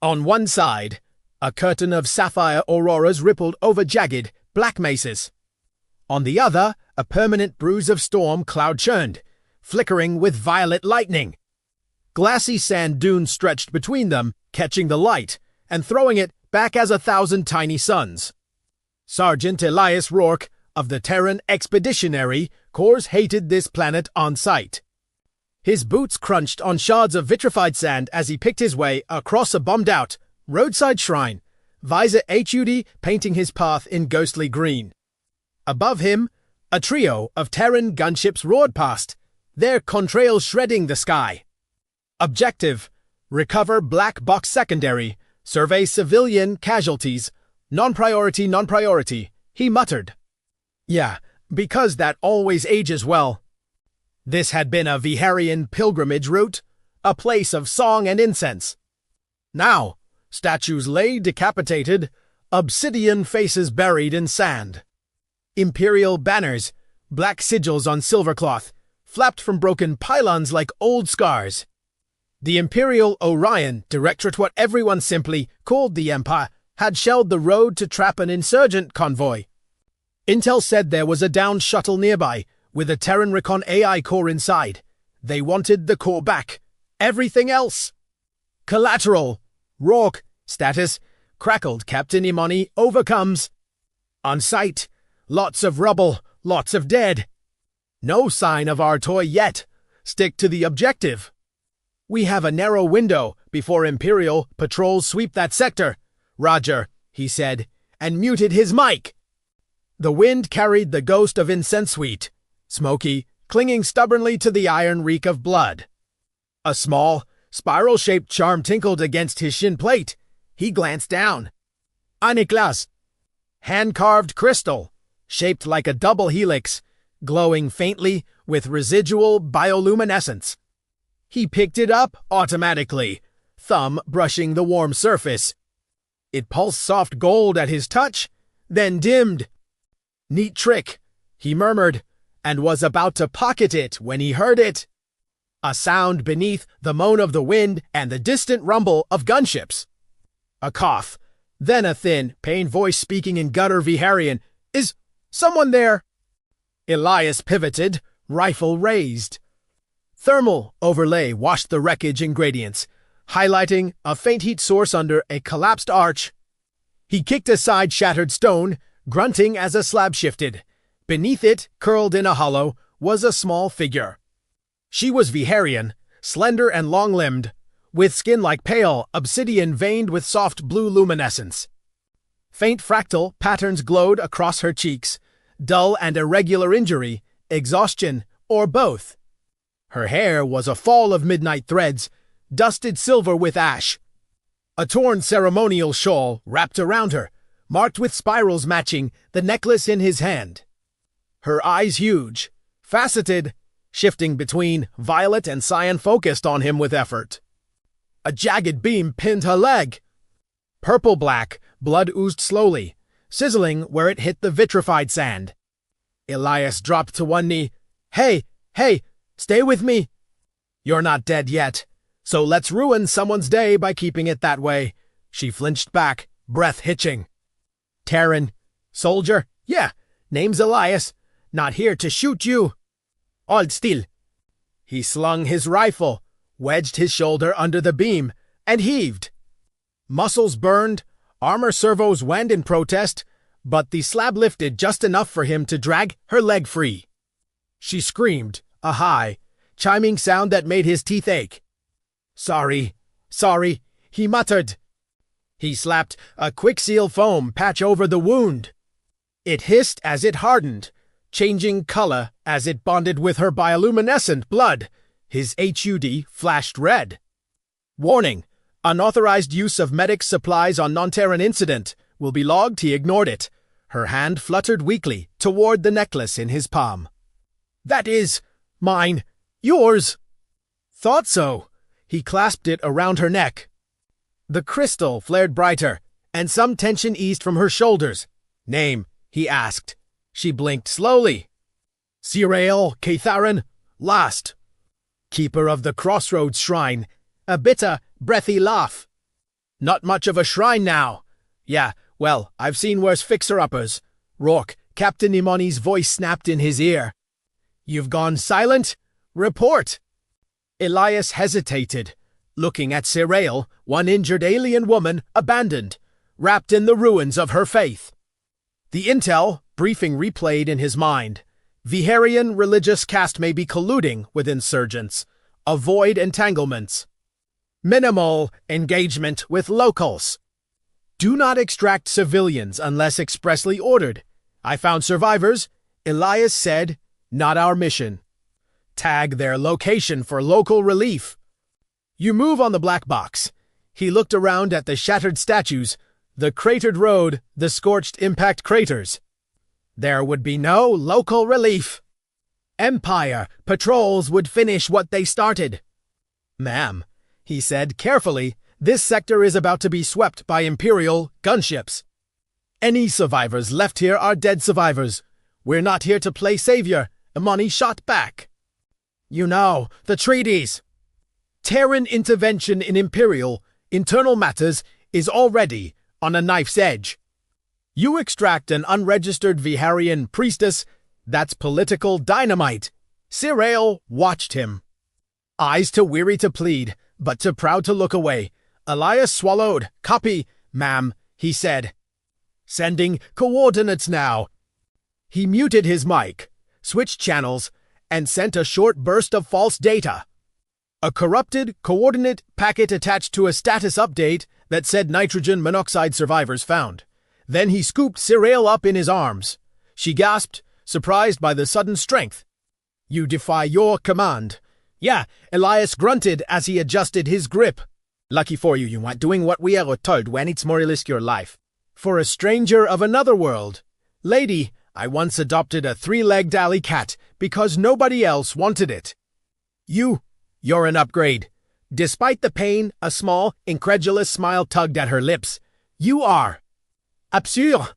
On one side, a curtain of sapphire auroras rippled over jagged, black mesas. On the other, a permanent bruise of storm cloud-churned, flickering with violet lightning. Glassy sand dunes stretched between them, catching the light and throwing it back as 1,000 tiny suns. Sergeant Elias Rourke of the Terran Expeditionary Corps hated this planet on sight. His boots crunched on shards of vitrified sand as he picked his way across a bombed-out roadside shrine, visor HUD painting his path in ghostly green. Above him, a trio of Terran gunships roared past, their contrails shredding the sky. Objective: recover black box secondary, survey civilian casualties, non-priority, he muttered. Yeah, because that always ages well. This had been a Vharian pilgrimage route, a place of song and incense. Now, statues lay decapitated, obsidian faces buried in sand. Imperial banners, black sigils on silver cloth, flapped from broken pylons like old scars. The Imperial Orion Directorate, what everyone simply called the Empire, had shelled the road to trap an insurgent convoy. Intel said there was a downed shuttle nearby, with a Terran Recon AI core inside. They wanted the core back. Everything else. Collateral. Rourke. Status. Crackled Captain Imani overcomes. On site. Lots of rubble. Lots of dead. No sign of our toy yet. Stick to the objective. We have a narrow window before Imperial patrols sweep that sector. Roger, he said, and muted his mic. The wind carried the ghost of incense sweet, smoky, clinging stubbornly to the iron reek of blood. A small, spiral-shaped charm tinkled against his shin plate. He glanced down. Aniklas. Hand-carved crystal, shaped like a double helix, glowing faintly with residual bioluminescence. He picked it up automatically, thumb brushing the warm surface. It pulsed soft gold at his touch, then dimmed. Neat trick, he murmured, and was about to pocket it when he heard it. A sound beneath the moan of the wind and the distant rumble of gunships. A cough, then a thin, pained voice speaking in gutter Vharian. Is someone there? Elias pivoted, rifle raised. Thermal overlay washed the wreckage in gradients, highlighting a faint heat source under a collapsed arch. He kicked aside shattered stone, grunting as a slab shifted. Beneath it, curled in a hollow, was a small figure. She was Vharian, slender and long-limbed, with skin like pale obsidian veined with soft blue luminescence. Faint fractal patterns glowed across her cheeks, dull and irregular injury, exhaustion, or both. Her hair was a fall of midnight threads, dusted silver with ash. A torn ceremonial shawl wrapped around her, marked with spirals matching the necklace in his hand. Her eyes huge, faceted, shifting between violet and cyan focused on him with effort. A jagged beam pinned her leg. Purple-black, blood oozed slowly, sizzling where it hit the vitrified sand. Elias dropped to one knee. Hey, stay with me. You're not dead yet, so let's ruin someone's day by keeping it that way. She flinched back, breath hitching. Terran. Soldier? Yeah, name's Elias. Not here to shoot you. Hold still. He slung his rifle, wedged his shoulder under the beam, and heaved. Muscles burned, armor servos went in protest, but the slab lifted just enough for him to drag her leg free. She screamed, a high, chiming sound that made his teeth ache. Sorry, he muttered. He slapped a quickseal foam patch over the wound. It hissed as it hardened, changing color as it bonded with her bioluminescent blood. His HUD flashed red. Warning: unauthorized use of medic supplies on non-Terran incident will be logged. He ignored it. Her hand fluttered weakly toward the necklace in his palm. That is mine. Yours. Thought so. He clasped it around her neck. The crystal flared brighter, and some tension eased from her shoulders. Name, he asked. She blinked slowly. Sirael Catharan, last. Keeper of the Crossroads Shrine. A bitter, breathy laugh. Not much of a shrine now. Yeah, well, I've seen worse fixer-uppers. Rourke, Captain Imani's voice snapped in his ear. You've gone silent? Report! Elias hesitated, looking at Serail, one injured alien woman, abandoned, wrapped in the ruins of her faith. The intel briefing replayed in his mind. Vharian religious caste may be colluding with insurgents. Avoid entanglements. Minimal engagement with locals. Do not extract civilians unless expressly ordered. I found survivors, Elias said, not our mission. Tag their location for local relief. You move on the black box. He looked around at the shattered statues, the cratered road, the scorched impact craters. There would be no local relief. Empire patrols would finish what they started. Ma'am, he said carefully, this sector is about to be swept by Imperial gunships. Any survivors left here are dead survivors. We're not here to play savior. Imani shot back. You know, the treaties. Terran intervention in Imperial internal matters is already on a knife's edge. You extract an unregistered Vharian priestess, that's political dynamite. Serail watched him. Eyes too weary to plead, but too proud to look away. Elias swallowed. Copy, ma'am, he said. Sending coordinates now. He muted his mic, switched channels, and sent a short burst of false data. A corrupted coordinate packet attached to a status update that said nitrogen monoxide survivors found. Then he scooped Serail up in his arms. She gasped, surprised by the sudden strength. You defy your command. Yeah, Elias grunted as he adjusted his grip. Lucky for you, you weren't doing what we are told when it's more risk your life. For a stranger of another world. Lady, I once adopted a 3-legged alley cat because nobody else wanted it. You're an upgrade. Despite the pain, a small, incredulous smile tugged at her lips. You are. Absurde.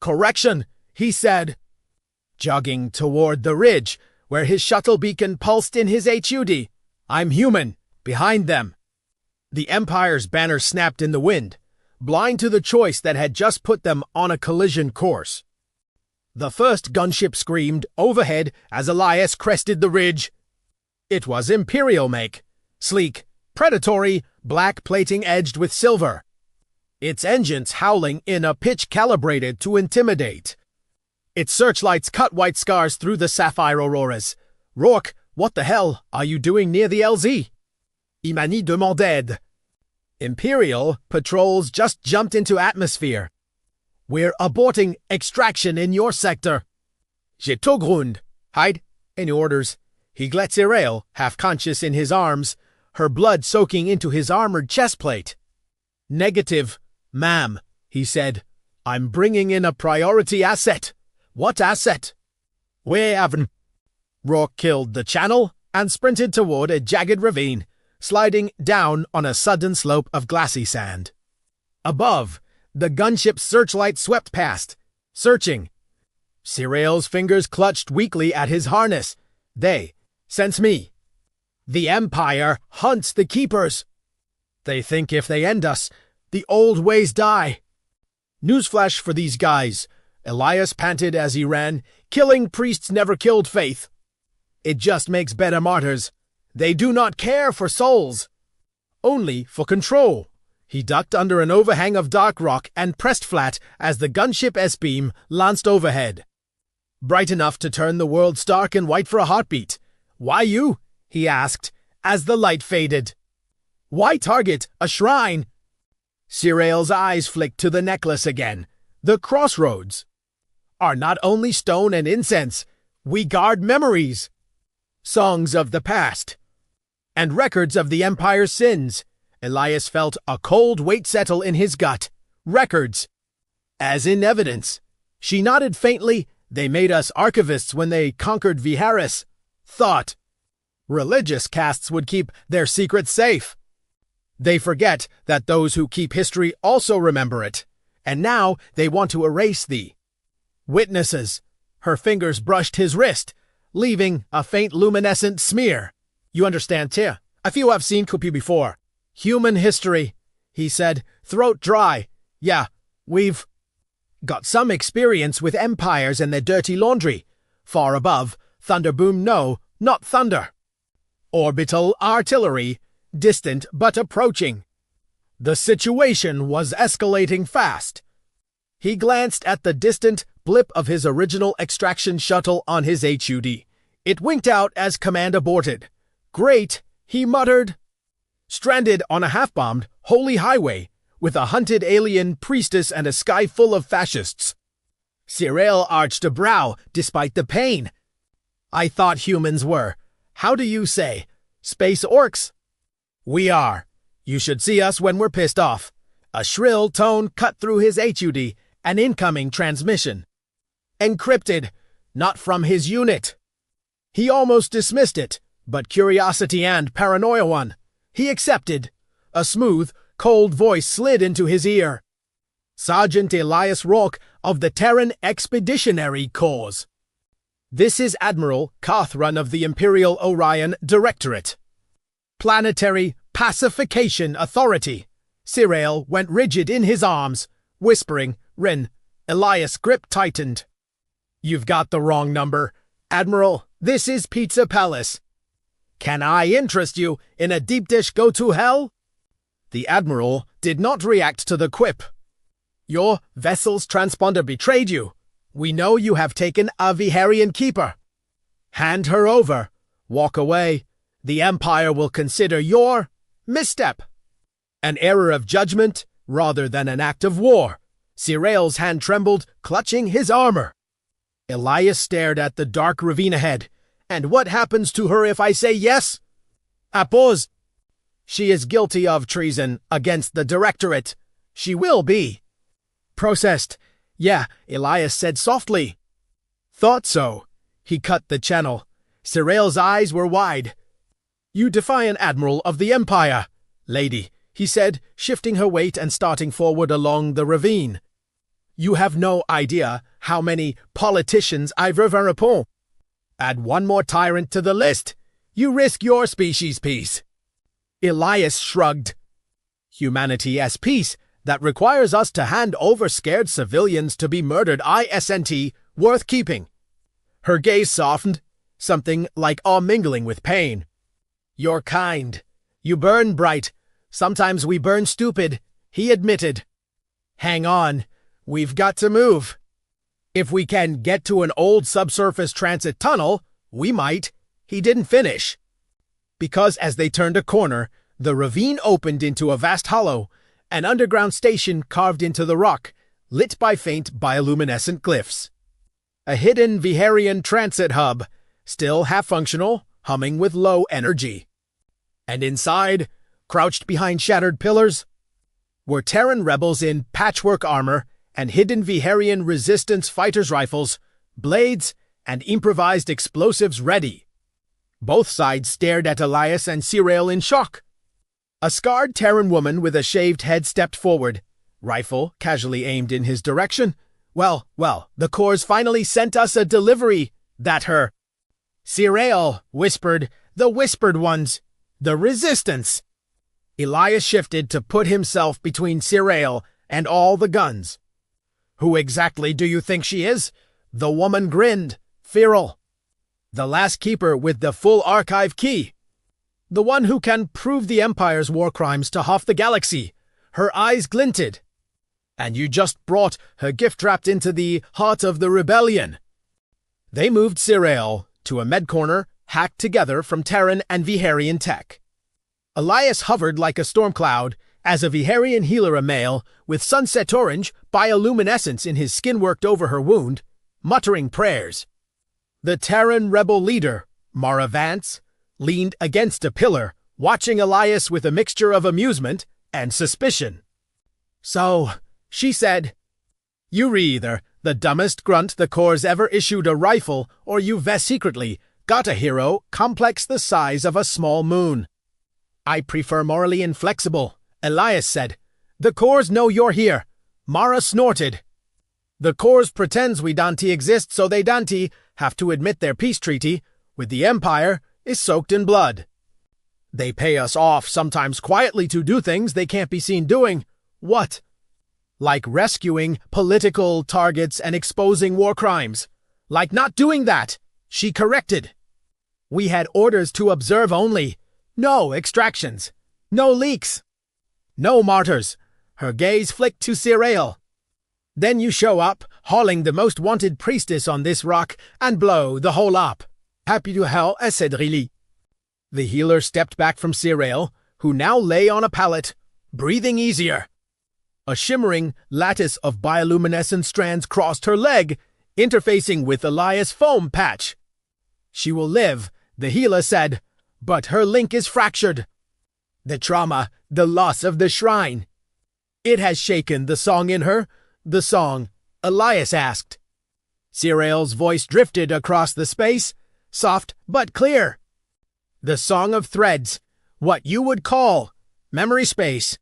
Correction, he said. Jogging toward the ridge, where his shuttle beacon pulsed in his HUD. I'm human. Behind them. The Empire's banner snapped in the wind, blind to the choice that had just put them on a collision course. The first gunship screamed overhead as Elias crested the ridge. It was Imperial make. Sleek, predatory, black plating edged with silver. Its engines howling in a pitch calibrated to intimidate. Its searchlights cut white scars through the sapphire auroras. Rourke, what the hell are you doing near the LZ? Imani demanded. Imperial patrols just jumped into atmosphere. We're aborting extraction in your sector. J'ai tout grund. Hide. Any orders? He let Serail, half conscious in his arms, her blood soaking into his armored chestplate. Negative, ma'am, he said. I'm bringing in a priority asset. What asset? We haven't. Rourke killed the channel and sprinted toward a jagged ravine, sliding down on a sudden slope of glassy sand. Above, the gunship's searchlight swept past, searching. Serail's fingers clutched weakly at his harness. They sense me. The Empire hunts the Keepers. They think if they end us, the old ways die. Newsflash for these guys, Elias panted as he ran. Killing priests never killed faith. It just makes better martyrs. They do not care for souls. Only for control. He ducked under an overhang of dark rock and pressed flat as the gunship S-beam lanced overhead. Bright enough to turn the world stark and white for a heartbeat. Why you? He asked, as the light faded. Why target a shrine? Serail's eyes flicked to the necklace again. The crossroads are not only stone and incense. We guard memories. Songs of the past. And records of the Empire's sins. Elias felt a cold weight settle in his gut. Records. As in evidence. She nodded faintly. They made us archivists when they conquered Vharis. Thought. Religious castes would keep their secrets safe. They forget that those who keep history also remember it. And now they want to erase the witnesses. Her fingers brushed his wrist, leaving a faint luminescent smear. You understand, Tia? I feel I've seen Kupi before. Human history. he said, throat dry. Yeah, we've got some experience with empires and their dirty laundry. Far above, thunderboom no, not thunder. Orbital artillery, distant but approaching. The situation was escalating fast. He glanced at the distant blip of his original extraction shuttle on his HUD. It winked out as command aborted. Great, he muttered. Stranded on a half-bombed, holy highway, with a hunted alien priestess and a sky full of fascists. Cyril arched a brow, despite the pain. I thought humans were, how do you say, space orcs? We are. You should see us when we're pissed off. A shrill tone cut through his HUD, an incoming transmission. Encrypted, not from his unit. He almost dismissed it, but curiosity and paranoia won. He accepted. A smooth, cold voice slid into his ear. Sergeant Elias Rourke of the Terran Expeditionary Corps. This is Admiral Carthron of the Imperial Orion Directorate. Planetary Pacification Authority. Cyril went rigid in his arms, whispering, Rin. Elias' grip tightened. You've got the wrong number. Admiral, this is Pizza Palace. Can I interest you in a deep dish go-to-hell? The Admiral did not react to the quip. Your vessel's transponder betrayed you. We know you have taken a Vharian keeper. Hand her over. Walk away. The Empire will consider your misstep an error of judgment rather than an act of war. Cyril's hand trembled, clutching his armor. Elias stared at the dark ravine ahead. And what happens to her if I say yes? Appose. She is guilty of treason against the Directorate. She will be. Processed. Yeah, Elias said softly. Thought so. He cut the channel. Cyril's eyes were wide. You defy an admiral of the Empire, lady, he said, shifting her weight and starting forward along the ravine. You have no idea how many politicians I've reverepon. Add one more tyrant to the list. You risk your species' peace. Elias shrugged. Humanity as peace that requires us to hand over scared civilians to be murdered isn't worth keeping. Her gaze softened, something like awe mingling with pain. You're kind. You burn bright. Sometimes we burn stupid, he admitted. Hang on. We've got to move. If we can get to an old subsurface transit tunnel, we might. He didn't finish. Because as they turned a corner, the ravine opened into a vast hollow, an underground station carved into the rock, lit by faint bioluminescent glyphs. A hidden Vharian transit hub, still half-functional, humming with low energy. And inside, crouched behind shattered pillars, were Terran rebels in patchwork armor and hidden Vharian resistance fighters' rifles, blades, and improvised explosives ready. Both sides stared at Elias and Cyril in shock. A scarred Terran woman with a shaved head stepped forward, rifle casually aimed in his direction. Well, the Corps finally sent us a delivery, that her. Cyril whispered, the whispered ones, the resistance. Elias shifted to put himself between Cyril and all the guns. Who exactly do you think she is? The woman grinned. Feral. The last keeper with the full archive key. The one who can prove the Empire's war crimes to half the galaxy. Her eyes glinted. And you just brought her gift wrapped into the heart of the rebellion. They moved Cyril to a med-corner hacked together from Terran and Vharian tech. Elias hovered like a storm cloud as a Vharian healer, a male, with sunset orange bioluminescence in his skin worked over her wound, muttering prayers. The Terran rebel leader, Mara Vance, leaned against a pillar, watching Elias with a mixture of amusement and suspicion. So, she said, you're either the dumbest grunt the Corps ever issued a rifle, or you vest secretly got a hero complex the size of a small moon. I prefer morally inflexible, Elias said. The Corps know you're here. Mara snorted. The Corps pretends we Dante exist, so they Dante have to admit their peace treaty with the Empire is soaked in blood. They pay us off, sometimes quietly, to do things they can't be seen doing. What? Like rescuing political targets and exposing war crimes. Like not doing that, she corrected. We had orders to observe only. No extractions. No leaks. No martyrs. Her gaze flicked to Cyril. Then you show up, hauling the most wanted priestess on this rock, and blow the whole up. Happy to hell, Cédrili. The healer stepped back from Cyril, who now lay on a pallet, breathing easier. A shimmering lattice of bioluminescent strands crossed her leg, interfacing with Elias' foam patch. She will live, the healer said, but her link is fractured. The trauma, the loss of the shrine. It has shaken the song in her, the song, Elias asked. Cyril's voice drifted across the space, soft but clear. The song of threads, what you would call memory space.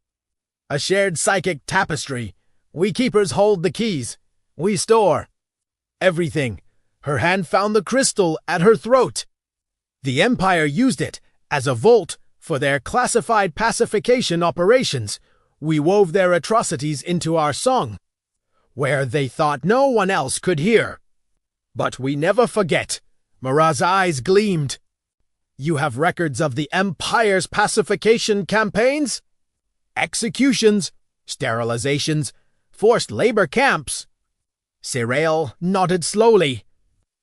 A shared psychic tapestry. We keepers hold the keys. We store everything. Her hand found the crystal at her throat. The Empire used it as a vault for their classified pacification operations. We wove their atrocities into our song, where they thought no one else could hear. But we never forget. Marat's eyes gleamed. You have records of the Empire's pacification campaigns? Executions, sterilizations, forced labor camps. Cyril nodded slowly.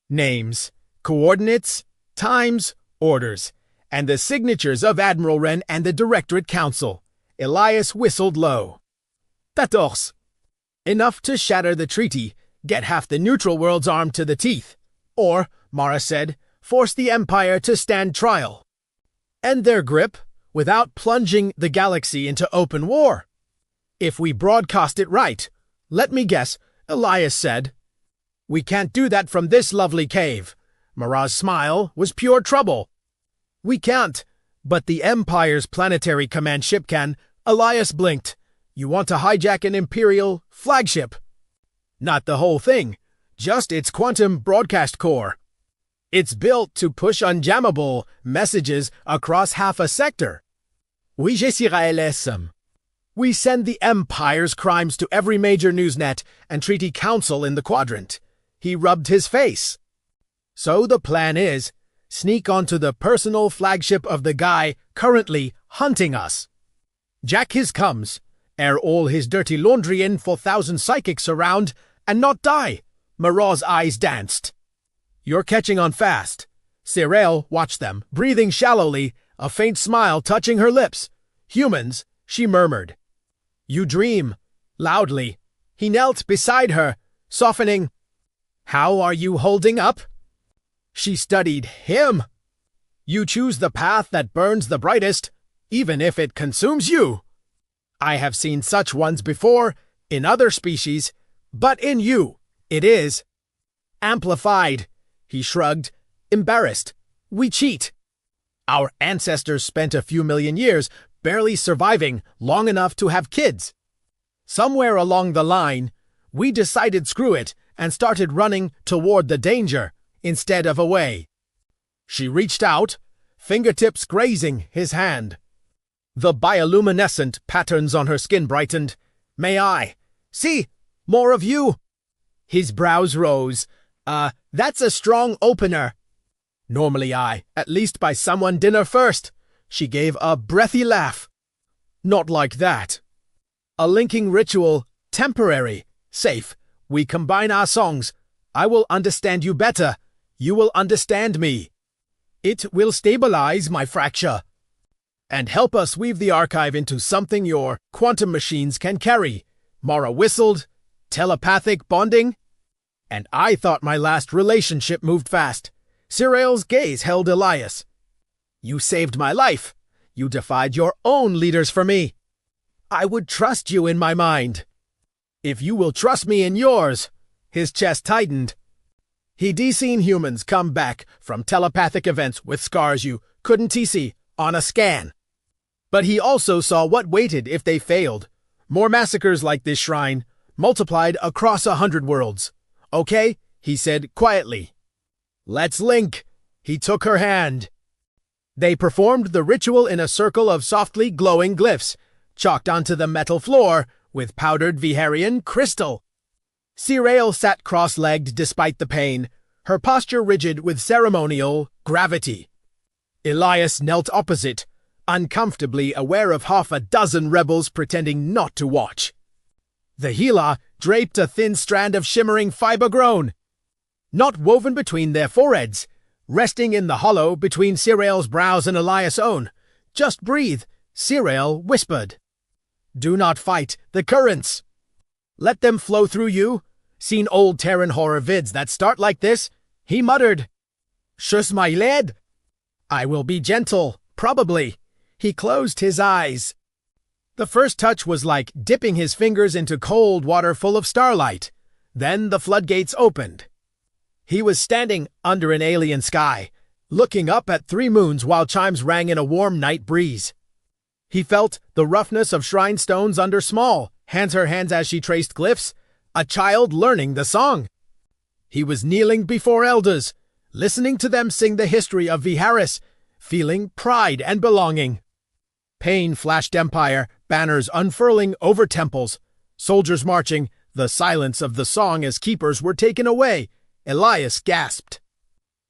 Names, coordinates, times, orders, and the signatures of Admiral Wren and the Directorate Council. Elias whistled low. 14. Enough to shatter the treaty, get half the neutral world's armed to the teeth. Or, Mara said, force the Empire to stand trial. End their grip without plunging the galaxy into open war. If we broadcast it right, let me guess, Elias said. We can't do that from this lovely cave. Mara's smile was pure trouble. We can't, but the Empire's planetary command ship can. Elias blinked. You want to hijack an Imperial flagship? Not the whole thing, just its quantum broadcast core. It's built to push unjammable messages across half a sector. Oui, Israelism. We send the Empire's crimes to every major newsnet and treaty council in the quadrant. He rubbed his face. So the plan is, sneak onto the personal flagship of the guy currently hunting us. Jack his comes, air all his dirty laundry in for 1,000 psychics around, and not die. Marat's eyes danced. You're catching on fast. Cyril watched them, breathing shallowly, a faint smile touching her lips. Humans, she murmured. You dream. Loudly. He knelt beside her, softening. How are you holding up? She studied him. You choose the path that burns the brightest, even if it consumes you. I have seen such ones before, in other species, but in you, it is amplified. He shrugged, embarrassed. We cheat. Our ancestors spent a few million years barely surviving long enough to have kids. Somewhere along the line, we decided screw it and started running toward the danger instead of away. She reached out, fingertips grazing his hand. The bioluminescent patterns on her skin brightened. May I? See, more of you. His brows rose. That's a strong opener. Normally at least buy someone dinner first. She gave a breathy laugh. Not like that. A linking ritual, temporary, safe. We combine our songs. I will understand you better. You will understand me. It will stabilize my fracture and help us weave the archive into something your quantum machines can carry. Mara whistled. Telepathic bonding? And I thought my last relationship moved fast. Cyril's gaze held Elias. You saved my life. You defied your own leaders for me. I would trust you in my mind. If you will trust me in yours. His chest tightened. He'd seen humans come back from telepathic events with scars you couldn't see on a scan. But he also saw what waited if they failed. More massacres like this shrine, multiplied across 100 worlds. Okay, he said quietly. Let's link. He took her hand. They performed the ritual in a circle of softly glowing glyphs, chalked onto the metal floor with powdered Vharian crystal. Serail sat cross-legged despite the pain, her posture rigid with ceremonial gravity. Elias knelt opposite, uncomfortably aware of half a dozen rebels pretending not to watch. The healer draped a thin strand of shimmering fiber grown, not woven between their foreheads, resting in the hollow between Serail's brows and Elias' own. "Just breathe," Serail whispered. "Do not fight the currents. Let them flow through you. Seen old Terran horror vids that start like this?" He muttered. "Shush my lad. I will be gentle, probably." He closed his eyes. The first touch was like dipping his fingers into cold water full of starlight. Then the floodgates opened. He was standing under an alien sky, looking up at 3 moons while chimes rang in a warm night breeze. He felt the roughness of shrine stones under Small, her hands as she traced glyphs, a child learning the song. He was kneeling before elders, listening to them sing the history of Vharis, feeling pride and belonging. Pain flashed Empire, banners unfurling over temples, soldiers marching, the silence of the song as keepers were taken away. Elias gasped.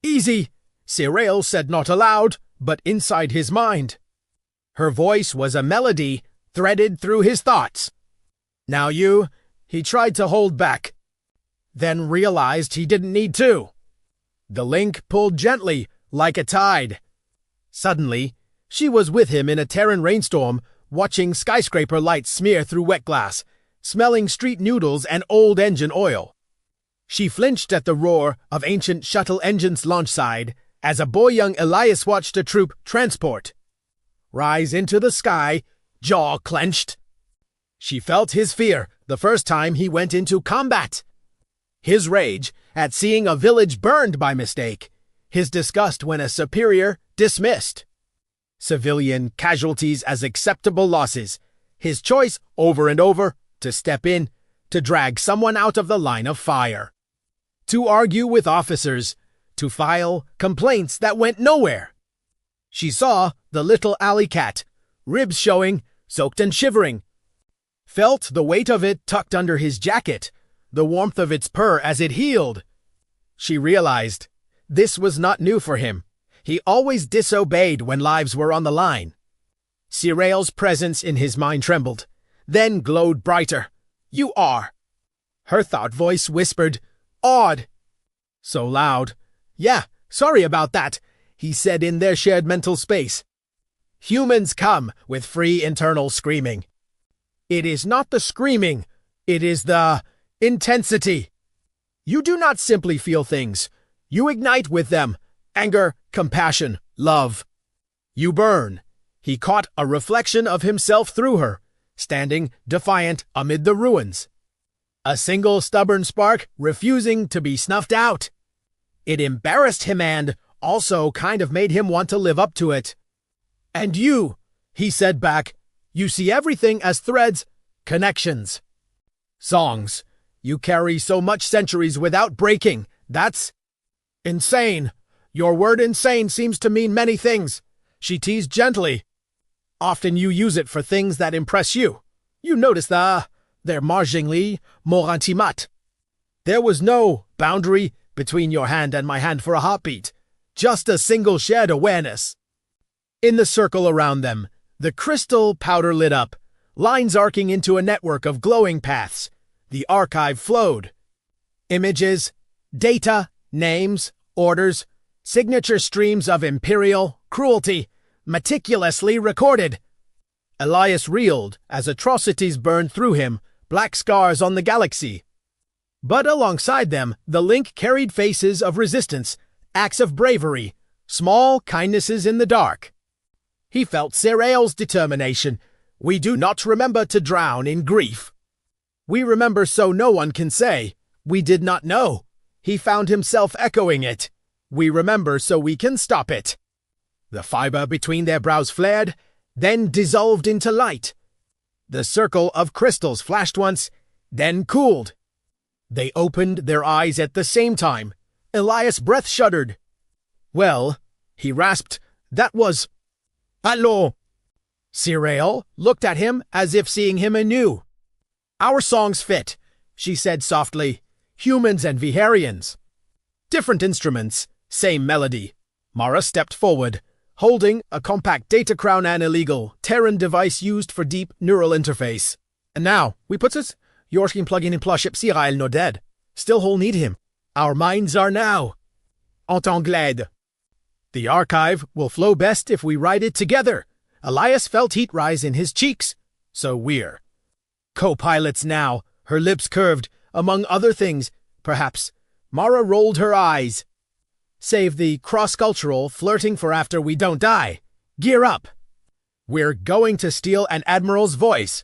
"Easy," Serail said, not aloud, but inside his mind. Her voice was a melody threaded through his thoughts. "Now you," he tried to hold back, then realized he didn't need to. The link pulled gently, like a tide. Suddenly, she was with him in a Terran rainstorm, watching skyscraper lights smear through wet glass, smelling street noodles and old engine oil. She flinched at the roar of ancient shuttle engines launchside as a boy young Elias watched a troop transport rise into the sky, jaw clenched. She felt his fear the first time he went into combat. His rage at seeing a village burned by mistake. His disgust when a superior dismissed civilian casualties as acceptable losses. His choice over and over to step in, to drag someone out of the line of fire. To argue with officers, to file complaints that went nowhere. She saw the little alley cat, ribs showing, soaked and shivering. Felt the weight of it tucked under his jacket, the warmth of its purr as it healed. She realized this was not new for him. He always disobeyed when lives were on the line. Serail's presence in his mind trembled, then glowed brighter. "You are." Her thought voice whispered, awed. So loud. "Yeah, sorry about that," he said in their shared mental space. Humans come with free internal screaming. It is not the screaming, it is the intensity. You do not simply feel things. You ignite with them. Anger, compassion, love. You burn. He caught a reflection of himself through her, standing defiant amid the ruins. A single stubborn spark refusing to be snuffed out. It embarrassed him and also kind of made him want to live up to it. "And you," he said back, "you see everything as threads, connections. Songs. You carry so much centuries without breaking. That's insane. Your word insane seems to mean many things." She teased gently. "Often you use it for things that impress you. You notice they're marginally more intimate. There was no boundary between your hand and my hand for a heartbeat. Just a single shared awareness." In the circle around them, the crystal powder lit up, lines arcing into a network of glowing paths. The archive flowed. Images, data, names, orders, signature streams of imperial cruelty, meticulously recorded. Elias reeled as atrocities burned through him, black scars on the galaxy. But alongside them, the link carried faces of resistance, acts of bravery, small kindnesses in the dark. He felt Serail's determination. "We do not remember to drown in grief. We remember so no one can say, 'We did not know.'" He found himself echoing it. "We remember so we can stop it." The fiber between their brows flared, then dissolved into light. The circle of crystals flashed once, then cooled. They opened their eyes at the same time. Elias' breath shuddered. "Well," he rasped, That was... Allô? Cyril looked at him as if seeing him anew. Our songs fit, she said softly. Humans and Vharians. Different instruments, same melody. Mara stepped forward, holding a compact data crown and illegal Terran device used for deep neural interface. And now, we puts it, Yorskin plugging in pluship Cyril no dead. Still whole need him. Our minds are now. En anglais. The archive will flow best if we write it together. Elias felt heat rise in his cheeks. So we're co-pilots now, her lips curved. Among other things, perhaps, Mara rolled her eyes. Save the cross-cultural flirting for after we don't die. Gear up. We're going to steal an admiral's voice.